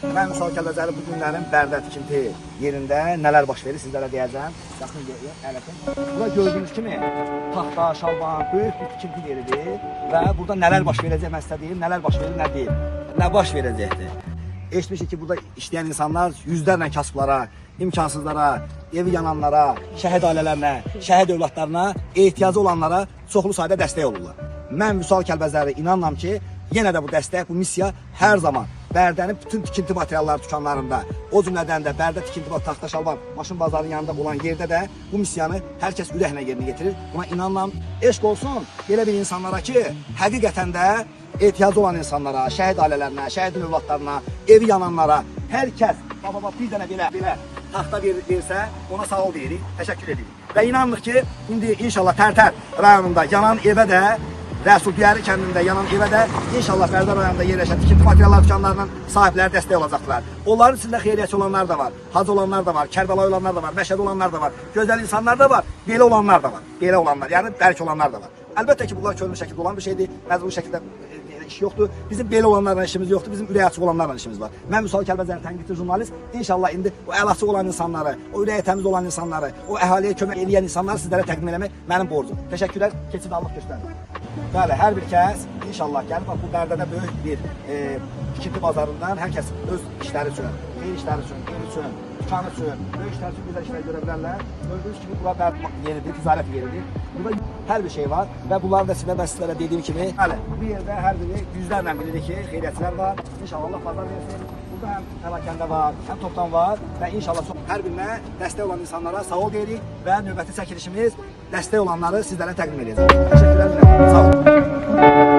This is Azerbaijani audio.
Mən Vüsal Kəlbəcəri bu günlərin Bərdə tikinti yerində nələr baş verir sizlərə deyəcəm. Yaxın ələtin. Burada gördüyünüz kimi taxta, şalban, böyük bir tikinti yeridir və burada nələr baş verəcək mən sizə deyim, nələr baş verir, nə deyim, nə baş verəcəkdir. Eşitmişik ki, burada işləyən insanlar yüzlərlə kasıblara, imkansızlara, evi yananlara, şəhid ailələrinə, şəhid övladlarına, ehtiyacı olanlara çoxlu sayda dəstək olurlar. Mən Vüsal Kəlbəcəri inanıram ki, yenə də bu dəstək, bu missiya hər zaman Bərdənin bütün tikinti materialları dükanlarında, o cümlədən də Bərdə tikinti və taxta şalban maşın bazarının yanında olan yerdə də bu missiyanı hər kəs ürəklə yerinə getirir. Buna inanıram, eşq olsun belə bir insanlara ki, həqiqətən də ehtiyacı olan insanlara, şəhid ailələrinə, şəhidin övladlarına, evi yananlara, hər kəs bir dənə belə taxta versə, ona sağ ol deyirik, təşəkkür edirik. Və inanırıq ki, indi inşallah Tərtər rayonunda yanan evə də, Rəsul Diyarı kəndində yanan evə də inşallah Bərdə rayonunda yerləşən tikinti materiallar dükanlarının sahibləri dəstək olacaqlar. Onların içində xeyriyyətçi olanlar da var, hacı olanlar da var, Kərbəlayi olanlar da var, Məşədi olanlar da var, gözəl insanlar da var, belə olanlar da var, belə olanlar, yəni bərk olanlar da var. Əlbəttə ki, bunlar könüllü şəkildə olan bir şeydir, məcburi şəkildə iş yoxdur. Bizim belə olanlarla işimiz yoxdur, bizim ürək açıq olanlarla işimiz var. Mən Vüsal Kəlbəcəri tənqidçi jurnalist, inşallah indi o əl açıq olan insanları, o ürəyi təmiz olan insanları, o əhaliyə kömək edən insanları sizlərə təqdim etmək mənim borcum. Təşəkkürlər, keçidallıq göstərin. Bəli, hər bir kəs inşallah gəlib, bu Bərdədə böyük bir tikinti bazarından hər kəs öz işləri üçün, qeyri işləri üçün, ev üçün, dükanı üçün, böyük işlər üçün güzel işlər görə bilərlər. Gördüyünüz kimi bura Bərdə yeridir, ticarət yeridir. Burada hər bir şey var və bunları da sizlərə dediyim kimi, bəli, bu yerdə hər biri yüzlərlə bilirik ki, xeyriyyətçilər var. İnşallah Allah bazar versin. Burada həm Pəlakəndə var, həm Topdan var və inşallah hər birinə dəstək olan insanlara sağ ol deyirik və növbəti çəkilişimiz dəstək olanları sizlərə təqdim edəcək. Təşəkkürlər, sağ olun.